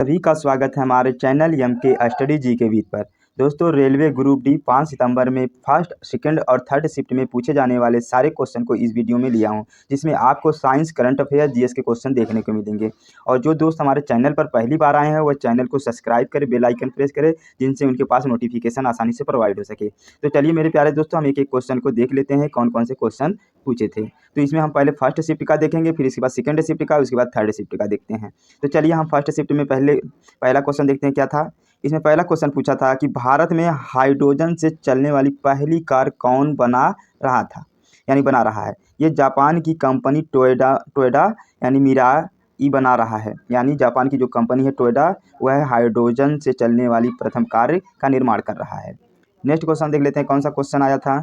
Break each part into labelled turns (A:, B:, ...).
A: सभी का स्वागत है हमारे चैनल एम के स्टडी जी के वीक पर। दोस्तों, रेलवे ग्रुप डी 5 सितंबर में फर्स्ट, सेकंड और थर्ड शिफ्ट में पूछे जाने वाले सारे क्वेश्चन को इस वीडियो में लिया हूं, जिसमें आपको साइंस, करंट अफेयर, जीएस के क्वेश्चन देखने को मिलेंगे। और जो दोस्त हमारे चैनल पर पहली बार आए हैं वह चैनल को सब्सक्राइब करें, बेल आइकन प्रेस करें, जिनसे उनके पास नोटिफिकेशन आसानी से प्रोवाइड हो सके। तो चलिए मेरे प्यारे दोस्तों, हम एक एक क्वेश्चन को देख लेते हैं कौन कौन से क्वेश्चन पूछे थे। तो इसमें हम पहले फर्स्ट शिफ्ट का देखेंगे, फिर इसके बाद सेकंड शिफ्ट का, उसके बाद थर्ड शिफ्ट का देखते हैं। तो चलिए हम फर्स्ट शिफ्ट में पहला क्वेश्चन देखते हैं क्या था। इसमें पहला क्वेश्चन पूछा था कि भारत में हाइड्रोजन से चलने वाली पहली कार कौन बना रहा था, यानी बना रहा है। ये जापान की कंपनी टोयोटा यानी मिराई बना रहा है। यानी जापान की जो कंपनी है टोयोटा, वह हाइड्रोजन से चलने वाली प्रथम कार का निर्माण कर रहा है। नेक्स्ट क्वेश्चन देख लेते हैं कौन सा क्वेश्चन आया था।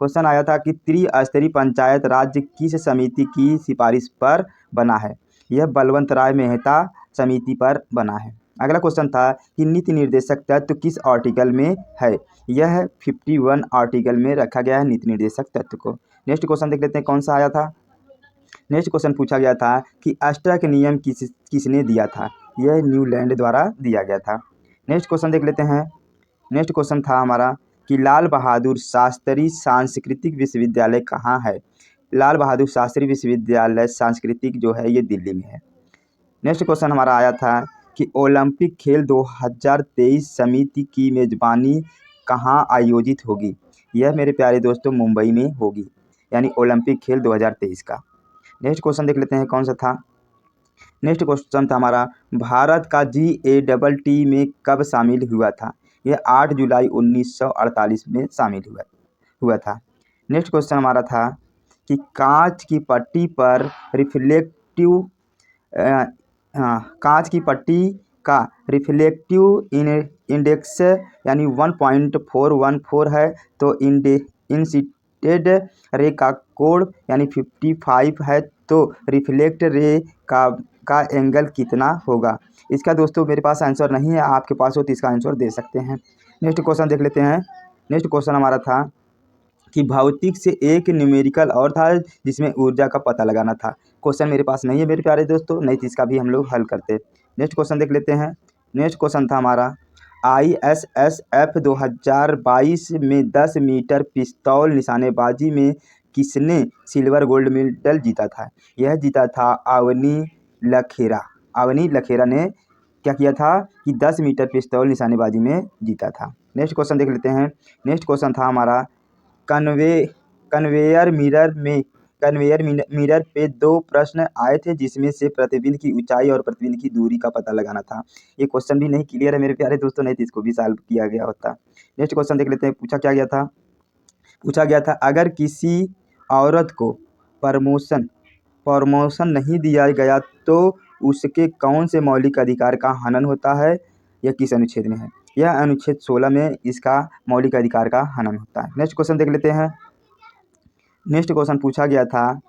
A: क्वेश्चन आया था कि त्रिस्तरीय पंचायत राज्य किस समिति की सिफारिश पर बना है। यह बलवंत राय मेहता समिति पर बना है। अगला क्वेश्चन था कि नीति निर्देशक तत्व किस आर्टिकल में है। यह 51 आर्टिकल में रखा गया है नीति निर्देशक तत्व को। नेक्स्ट क्वेश्चन देख लेते हैं कौन सा आया था। नेक्स्ट क्वेश्चन पूछा गया था कि अष्टक नियम किसने दिया था। यह न्यूलैंड द्वारा दिया गया था। नेक्स्ट क्वेश्चन देख लेते हैं। नेक्स्ट क्वेश्चन था हमारा कि लाल बहादुर शास्त्री सांस्कृतिक विश्वविद्यालय कहाँ है। लाल बहादुर शास्त्री विश्वविद्यालय सांस्कृतिक जो है ये दिल्ली में है। नेक्स्ट क्वेश्चन हमारा आया था कि ओलंपिक खेल 2023 समिति की मेजबानी कहाँ आयोजित होगी। यह मेरे प्यारे दोस्तों मुंबई में होगी, यानी ओलंपिक खेल 2023 का। नेक्स्ट क्वेश्चन देख लेते हैं कौन सा था। नेक्स्ट क्वेश्चन था हमारा भारत का GATT में कब शामिल हुआ था। यह 8 जुलाई 1948 में शामिल हुआ था। नेक्स्ट क्वेश्चन हमारा था कि कांच की पट्टी पर कांच की पट्टी का रिफ्लेक्टिव इंडेक्स यानी 1.414 है, तो इंसिडेंट रे का कोड यानी 55 है, तो रिफ्लेक्ट रे का एंगल कितना होगा। इसका दोस्तों मेरे पास आंसर नहीं है, आपके पास हो तो इसका आंसर दे सकते हैं। नेक्स्ट क्वेश्चन देख लेते हैं। नेक्स्ट क्वेश्चन हमारा था कि भौतिक से एक न्यूमेरिकल और था जिसमें ऊर्जा का पता लगाना था। क्वेश्चन मेरे पास नहीं है मेरे प्यारे दोस्तों, नहीं तो इसका भी हम लोग हल करते। नेक्स्ट क्वेश्चन देख लेते हैं। नेक्स्ट क्वेश्चन था हमारा ISSF 2022 में 10 मीटर पिस्तौल निशानेबाजी में किसने सिल्वर गोल्ड मेडल जीता था। यह जीता था अवनी लखेरा। अवनी लखेरा ने क्या किया था कि 10 मीटर पिस्तौल निशानेबाजी में जीता था। नेक्स्ट क्वेश्चन देख लेते हैं। नेक्स्ट क्वेश्चन था हमारा कन्वेयर मिरर पे 2 प्रश्न आए थे, जिसमें से प्रतिबिंब की ऊंचाई और प्रतिबिंब की दूरी का पता लगाना था। ये क्वेश्चन भी नहीं क्लियर है मेरे प्यारे दोस्तों, नहीं तो इसको भी सॉल्व किया गया होता। नेक्स्ट क्वेश्चन देख लेते हैं। पूछा गया था अगर किसी औरत को प्रमोशन नहीं दिया गया तो उसके कौन से मौलिक अधिकार का हनन होता है। यह किस अनुच्छेद में है। यह अनुच्छेद 16 में इसका मौलिक अधिकार का हनन होता है। नेक्स्ट क्वेश्चन देख लेते हैं। नेक्स्ट क्वेश्चन पूछा गया था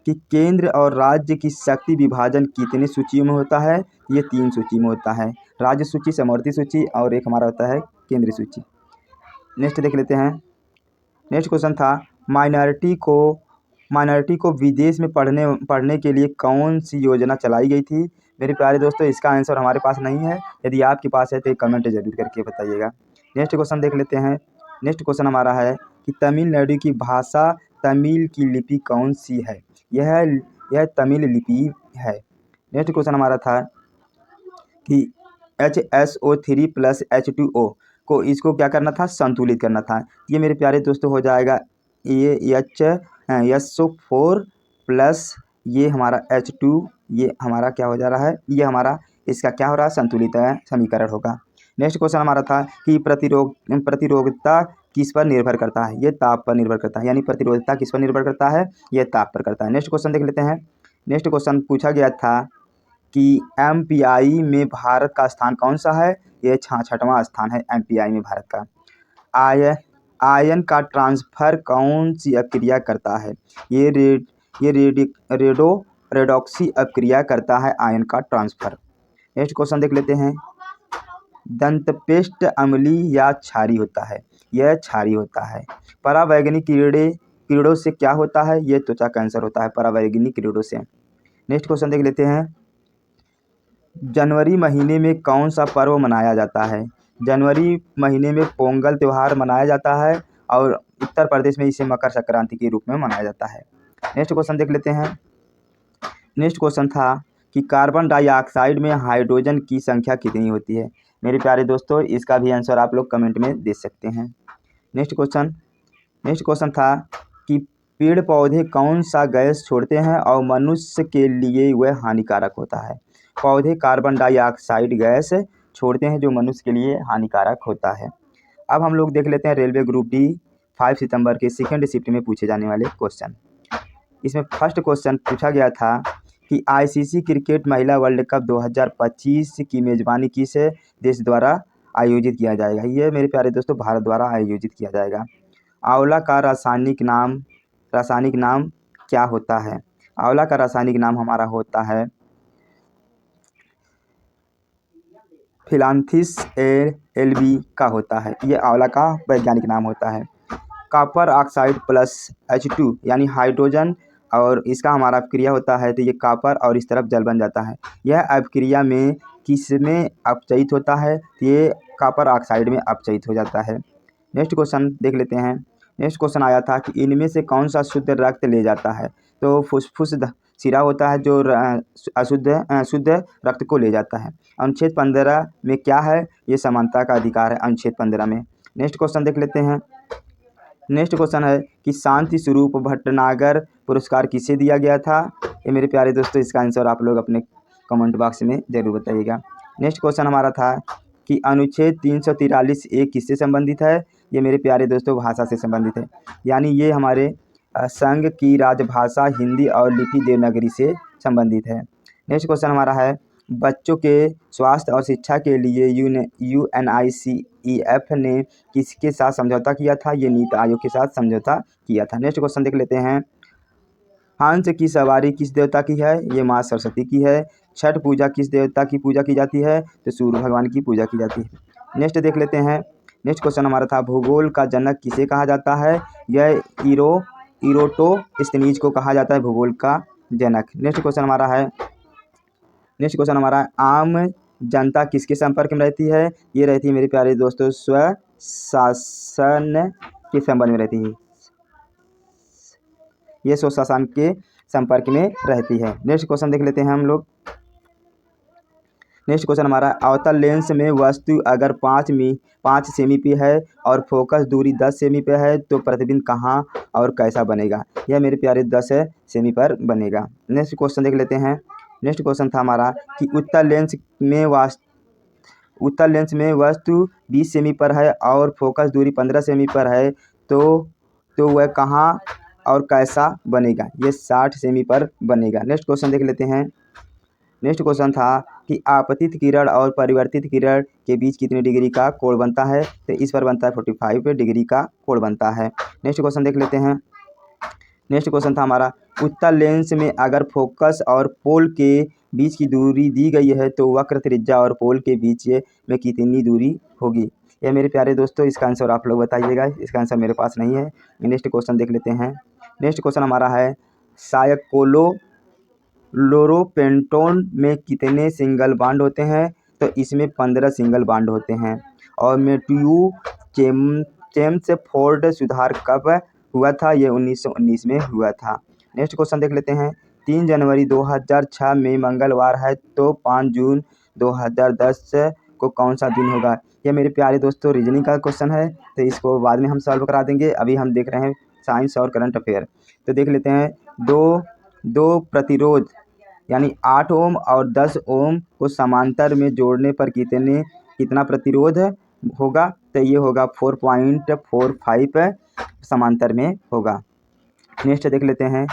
A: कि केंद्र और राज्य की शक्ति विभाजन कितनी सूचियों में होता है। ये 3 सूची में होता है, राज्य सूची, समवर्ती सूची और एक हमारा होता है केंद्रीय सूची। नेक्स्ट देख लेते हैं। नेक्स्ट क्वेश्चन था माइनॉरिटी को विदेश में पढ़ने के लिए कौन सी योजना चलाई गई थी। मेरे प्यारे दोस्तों इसका आंसर हमारे पास नहीं है, यदि आपके पास है तो एक कमेंट जरूर करके बताइएगा। नेक्स्ट क्वेश्चन देख लेते हैं। नेक्स्ट क्वेश्चन हमारा है कि तमिलनाडु की भाषा तमिल की लिपि कौन सी है। यह तमिल लिपि है। नेक्स्ट क्वेश्चन हमारा था कि HSO3 + H2O को इसको क्या करना था, संतुलित करना था। ये मेरे प्यारे दोस्तों हो जाएगा ये SO4 प्लस ये हमारा H2, ये हमारा क्या हो जा रहा है, ये हमारा इसका क्या हो रहा है, संतुलित समीकरण होगा। नेक्स्ट क्वेश्चन हमारा था कि प्रतिरोधकता किस पर निर्भर करता है। ये ताप पर निर्भर करता है, यानी प्रतिरोधकता किस पर निर्भर करता है, ये ताप पर करता है। नेक्स्ट क्वेश्चन देख लेते हैं। नेक्स्ट क्वेश्चन पूछा गया था कि MPI में भारत का स्थान कौन सा है। ये 66वां स्थान है MPI में भारत का। आयन का ट्रांसफर कौन सी अभिक्रिया करता है। ये रेडॉक्सी अभिक्रिया करता है आयन का ट्रांसफर। नेक्स्ट क्वेश्चन देख लेते हैं। दंतपेस्ट अम्लीय या क्षारीय होता है। यह क्षारीय होता है। परावैंगनी कीड़ों से क्या होता है। यह त्वचा कैंसर होता है परावैंगनी कीड़ों से। नेक्स्ट क्वेश्चन देख लेते हैं। जनवरी महीने में कौन सा पर्व मनाया जाता है? जनवरी महीने में पोंगल त्यौहार मनाया जाता है और उत्तर प्रदेश में इसे मकर संक्रांति के रूप में मनाया जाता है। नेक्स्ट क्वेश्चन देख लेते हैं। नेक्स्ट क्वेश्चन था कि कार्बन डाइऑक्साइड में हाइड्रोजन की संख्या कितनी होती है? मेरे प्यारे दोस्तों, इसका भी आंसर आप लोग कमेंट में दे सकते हैं। नेक्स्ट क्वेश्चन था कि पेड़ पौधे कौन सा गैस छोड़ते हैं और मनुष्य के लिए वह हानिकारक होता है? पौधे कार्बन डाइऑक्साइड गैस छोड़ते हैं जो मनुष्य के लिए हानिकारक होता है। अब हम लोग देख लेते हैं रेलवे ग्रुप डी 5 सितंबर के सेकंड शिफ्ट में पूछे जाने वाले क्वेश्चन। इसमें फर्स्ट क्वेश्चन पूछा गया था कि आईसीसी क्रिकेट महिला वर्ल्ड कप 2025 की मेज़बानी किस देश द्वारा आयोजित किया जाएगा? ये मेरे प्यारे दोस्तों भारत द्वारा आयोजित किया जाएगा। आंवला का रासायनिक नाम क्या होता है? आंवला का रासायनिक नाम हमारा होता है फिलान्थिस एल्बी का होता है। ये आंवला का वैज्ञानिक नाम होता है। कॉपर ऑक्साइड प्लस H2 यानी हाइड्रोजन और इसका हमारा अपक्रिया होता है तो ये कॉपर और इस तरफ जल बन जाता है। यह अपक्रिया में किस में अपचयित होता है? ये कॉपर ऑक्साइड में अपचयित हो जाता है। नेक्स्ट क्वेश्चन देख लेते हैं। नेक्स्ट क्वेश्चन आया था कि इनमें से कौन सा शुद्ध रक्त ले जाता है? तो फुसफुस सिरा होता है जो शुद्ध रक्त को ले जाता है। अनुच्छेद 15 में क्या है? ये समानता का अधिकार है अनुच्छेद 15 में। नेक्स्ट क्वेश्चन देख लेते हैं। नेक्स्ट क्वेश्चन है कि शांति स्वरूप भटनागर पुरस्कार किसे दिया गया था? ये मेरे प्यारे दोस्तों इसका आंसर आप लोग अपने कमेंट बॉक्स में ज़रूर बताइएगा। नेक्स्ट क्वेश्चन हमारा था कि अनुच्छेद 343 ए किससे संबंधित है? ये मेरे प्यारे दोस्तों भाषा से संबंधित है, यानी ये हमारे संघ की राजभाषा हिंदी और लिपि देवनागरी से संबंधित है। नेक्स्ट क्वेश्चन हमारा है बच्चों के स्वास्थ्य और शिक्षा के लिए UNICEF ने किसके साथ समझौता किया था? ये नीति आयोग के साथ समझौता किया था। नेक्स्ट क्वेश्चन देख लेते हैं। हंस की सवारी किस देवता की है? ये माँ सरस्वती की है। छठ पूजा किस देवता की पूजा की जाती है? तो सूर्य भगवान की पूजा की जाती है। नेक्स्ट देख लेते हैं। नेक्स्ट क्वेश्चन हमारा था भूगोल का जनक किसे कहा जाता है? यह इरोटोस्थनीज को कहा जाता है भूगोल का जनक। नेक्स्ट क्वेश्चन हमारा आम जनता किसके संपर्क में रहती है? ये रहती है मेरे प्यारे दोस्तों स्वशासन के संबंध में रहती है। ये स्वशासन के संपर्क में रहती है। नेक्स्ट क्वेश्चन देख लेते हैं हम लोग। नेक्स्ट क्वेश्चन हमारा अवतल लेंस में वस्तु अगर 5 सेमी पे है और फोकस दूरी 10 सेमी पे है तो प्रतिबिंब कहाँ और कैसा बनेगा? यह मेरे प्यारे 10 सेमी पर बनेगा। नेक्स्ट क्वेश्चन देख लेते हैं। नेक्स्ट क्वेश्चन था हमारा कि उत्तल लेंस में वस्तु 20 सेमी पर है और फोकस दूरी 15 सेमी पर है तो वह कहाँ और कैसा बनेगा? ये 60 सेमी पर बनेगा। नेक्स्ट क्वेश्चन देख लेते हैं। नेक्स्ट क्वेश्चन था कि आपतित किरण और परिवर्तित किरण के बीच कितने डिग्री का कोण बनता है? तो इस पर बनता है 45 डिग्री का कोण बनता है। नेक्स्ट क्वेश्चन देख लेते हैं। नेक्स्ट क्वेश्चन था हमारा उत्तल लेंस में अगर फोकस और पोल के बीच की दूरी दी गई है तो वक्र त्रिज्या और पोल के बीच में कितनी दूरी होगी? यह मेरे प्यारे दोस्तों इसका आंसर आप लोग बताइएगा, इसका आंसर मेरे पास नहीं है। नेक्स्ट क्वेश्चन देख लेते हैं। नेक्स्ट क्वेश्चन हमारा है साइक्लोरोपेंटोन में कितने सिंगल बॉन्ड होते हैं? तो इसमें 15 सिंगल बॉन्ड होते हैं। और मैथ्यू चेम्सफोर्ड सुधार कब हुआ था? ये 1919 में हुआ था। नेक्स्ट क्वेश्चन देख लेते हैं। 3 जनवरी 2006 में मंगलवार है तो 5 जून 2010 को कौन सा दिन होगा? ये मेरे प्यारे दोस्तों रीजनिंग का क्वेश्चन है तो इसको बाद में हम सॉल्व करा देंगे। अभी हम देख रहे हैं साइंस और करंट अफेयर। तो देख लेते हैं। दो प्रतिरोध यानी 8 ओम और 10 ओम को समांतर में जोड़ने पर कितना प्रतिरोध होगा? तो ये होगा 4.45 समांतर में होगा। नेक्स्ट देख लेते हैं।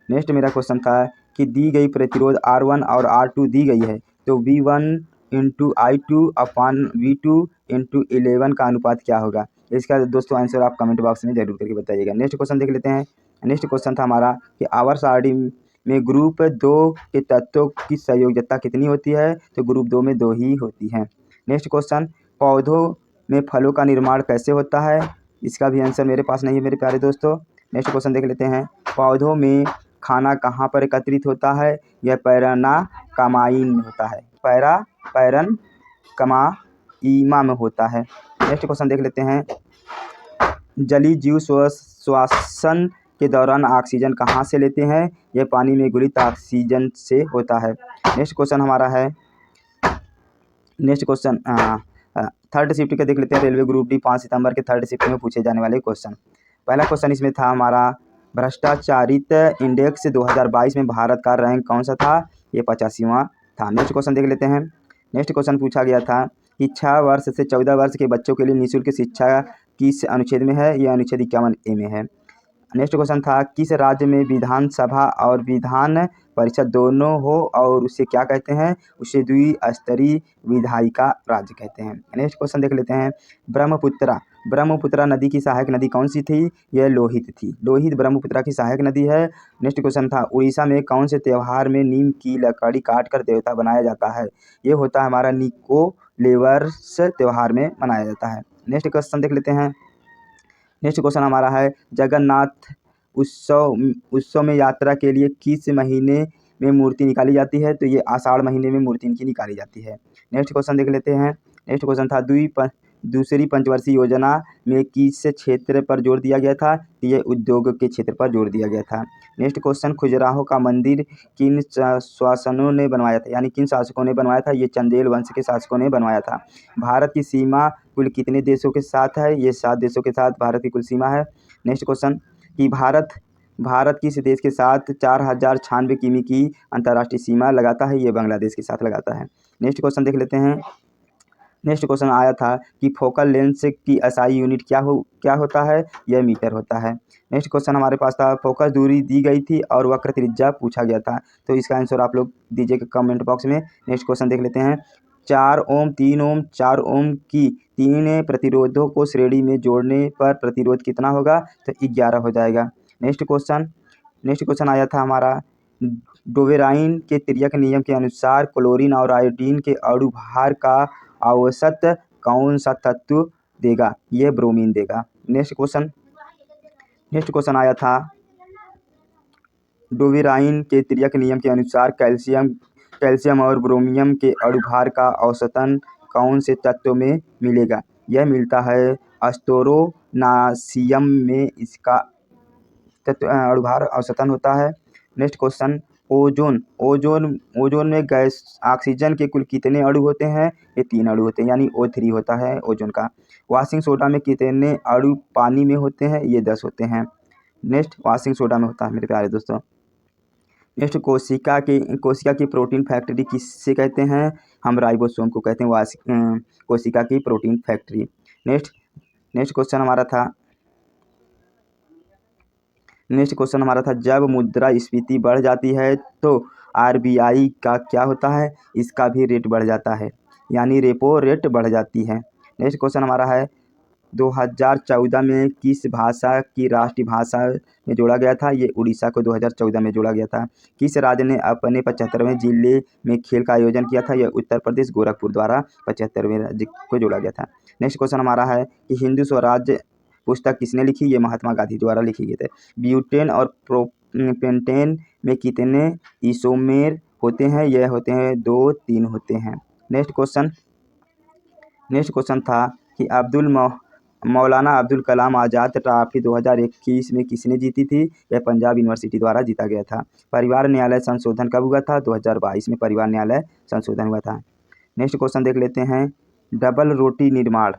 A: नेक्स्ट मेरा क्वेश्चन था कि दी गई प्रतिरोध R1 और R2 दी गई है तो V1 × I2 अपान V2 × 11 का अनुपात क्या होगा? इसका दोस्तों आंसर आप कमेंट बॉक्स में जरूर करके बताइएगा। नेक्स्ट क्वेश्चन देख लेते हैं। नेक्स्ट क्वेश्चन था हमारा कि आवर्त सारणी में ग्रुप 2 के तत्वों की संयोजकता कितनी होती है? तो ग्रुप 2 में 2 ही होती है। नेक्स्ट क्वेश्चन पौधों में फलों का निर्माण कैसे होता है? इसका भी आंसर मेरे पास नहीं है मेरे प्यारे दोस्तों। नेक्स्ट क्वेश्चन देख लेते हैं। पौधों में खाना कहाँ पर एकत्रित होता है? यह पैरानाकामाइन में होता है। पैरन कमा ईमा में होता है। नेक्स्ट क्वेश्चन देख लेते हैं। जलीय जीव श्वसन के दौरान ऑक्सीजन कहाँ से लेते हैं? यह पानी में घुलित ऑक्सीजन से होता है। नेक्स्ट क्वेश्चन हमारा है, नेक्स्ट क्वेश्चन थर्ड शिफ्ट के देख लेते हैं। रेलवे ग्रुप डी 5 सितंबर के थर्ड शिफ्ट में पूछे जाने वाले क्वेश्चन। पहला क्वेश्चन इसमें था हमारा, भ्रष्टाचारित इंडेक्स 2022 में भारत का रैंक कौन सा था? ये 85वां था। नेक्स्ट क्वेश्चन देख लेते हैं। नेक्स्ट क्वेश्चन पूछा गया था कि 6 वर्ष से 14 वर्ष के बच्चों के लिए निःशुल्क शिक्षा किस अनुच्छेद में है? यह अनुच्छेद 51A में है। नेक्स्ट क्वेश्चन था, किस राज्य में विधानसभा और विधान परिषद दोनों हो और उसे क्या कहते हैं? उसे द्विस्तरीय विधायिका राज्य कहते हैं। नेक्स्ट क्वेश्चन देख लेते हैं। ब्रह्मपुत्रा नदी की सहायक नदी कौन सी थी? यह लोहित थी। लोहित ब्रह्मपुत्रा की सहायक नदी है। नेक्स्ट क्वेश्चन था, उड़ीसा में कौन से त्यौहार में नीम की लकड़ी काट कर देवता बनाया जाता है? ये होता है हमारा निकोलेवर्स त्यौहार में मनाया जाता है। नेक्स्ट क्वेश्चन देख लेते हैं। नेक्स्ट क्वेश्चन हमारा है, जगन्नाथ उत्सव में यात्रा के लिए किस महीने में मूर्ति निकाली जाती है? तो ये आषाढ़ महीने में मूर्ति इनकी निकाली जाती है। नेक्स्ट क्वेश्चन देख लेते हैं। नेक्स्ट क्वेश्चन था, दूसरी पंचवर्षीय योजना में किस क्षेत्र पर जोर दिया गया था? तो ये उद्योग के क्षेत्र पर जोर दिया गया था। नेक्स्ट क्वेश्चन, खजुराहो का मंदिर किन शासकों ने बनवाया था? यानी किन शासकों ने बनवाया था? ये चंदेल वंश के शासकों ने बनवाया था। भारत की सीमा कुल कितने देशों के साथ है? ये 7 देशों के साथ भारत की कुल सीमा है। नेक्स्ट क्वेश्चन कि भारत किस देश के साथ 4096 किमी की अंतर्राष्ट्रीय सीमा लगाता है? ये बांग्लादेश के साथ लगाता है। नेक्स्ट क्वेश्चन देख लेते हैं। नेक्स्ट क्वेश्चन आया था कि फोकल लेंस की एसआई यूनिट क्या होता है? यह मीटर होता है। नेक्स्ट क्वेश्चन हमारे पास था, फोकस दूरी दी गई थी और वक्र त्रिज्या पूछा गया था, तो इसका आंसर आप लोग दीजिएगा कमेंट बॉक्स में। नेक्स्ट क्वेश्चन देख लेते हैं। 4 ओम 3 ओम 4 ओम की 3 प्रतिरोधों को श्रेणी में जोड़ने पर प्रतिरोध कितना होगा? तो 11 हो जाएगा। नेक्स्ट क्वेश्चन आया था हमारा, डोवेराइन के तिर्यक नियम के अनुसार क्लोरीन और आयोडीन के अणु भार का औसत कौन सा तत्व देगा? यह ब्रोमीन देगा। नेक्स्ट क्वेश्चन आया था, डोवेराइन के तिर्यक नियम के अनुसार कैल्शियम और ब्रोमियम के अणु भार का औसतन कौन से तत्व में मिलेगा? यह मिलता है एस्टरोनासियम में, इसका तत्व अणु भार औसतन होता है। नेक्स्ट क्वेश्चन, ओजोन में गैस ऑक्सीजन के कुल कितने अणु होते हैं? ये 3 अणु होते हैं, यानी O3 होता है ओजोन का। वाशिंग सोडा में कितने अणु पानी में होते हैं? ये 10 होते हैं। नेक्स्ट वाशिंग सोडा में होता है मेरे प्यारे दोस्तों। नेक्स्ट, कोशिका की प्रोटीन फैक्ट्री किससे कहते हैं? हम राइबोसोम को कहते हैं कोशिका की प्रोटीन फैक्ट्री। नेक्स्ट क्वेश्चन हमारा था, जब मुद्रास्फीति बढ़ जाती है तो आरबीआई का क्या होता है? इसका भी रेट बढ़ जाता है, यानी रेपो रेट बढ़ जाती है। नेक्स्ट क्वेश्चन हमारा है, 2014 में किस भाषा की राष्ट्रीय भाषा में जोड़ा गया था? ये उड़ीसा को 2014 में जोड़ा गया था। किस राज्य ने अपने 75वें जिले में खेल का आयोजन किया था? यह उत्तर प्रदेश गोरखपुर द्वारा 75वें राज्य को जोड़ा गया था। नेक्स्ट क्वेश्चन हमारा है कि हिंदू स्वराज्य पुस्तक किसने लिखी? ये महात्मा गांधी द्वारा लिखी गई थी। ब्यूटेन और प्रोपेंटेन में कितने इसोमेर होते हैं? यह होते हैं 2, 3 होते हैं। नेक्स्ट क्वेश्चन था कि मौलाना अब्दुल कलाम आज़ाद ट्रॉफी 2021 में किसने जीती थी? यह पंजाब यूनिवर्सिटी द्वारा जीता गया था। परिवार न्यायालय संशोधन कब हुआ था? 2022 में परिवार न्यायालय संशोधन हुआ था। नेक्स्ट क्वेश्चन देख लेते हैं, डबल रोटी निर्माण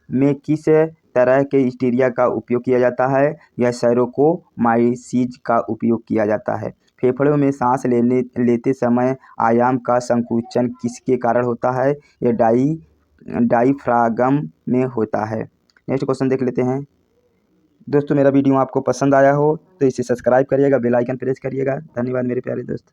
A: में किस तरह के स्टीरिया का उपयोग किया जाता है? यह सैरोकोमाइसीज का उपयोग किया जाता है। फेफड़ों में सांस लेते समय आयाम का संकुचन किसके कारण होता है? यह डायफ्रागम में होता है। नेक्स्ट क्वेश्चन देख लेते हैं। दोस्तों, मेरा वीडियो आपको पसंद आया हो तो इसे सब्सक्राइब करिएगा, बेल आइकन प्रेस करिएगा। धन्यवाद मेरे प्यारे दोस्त।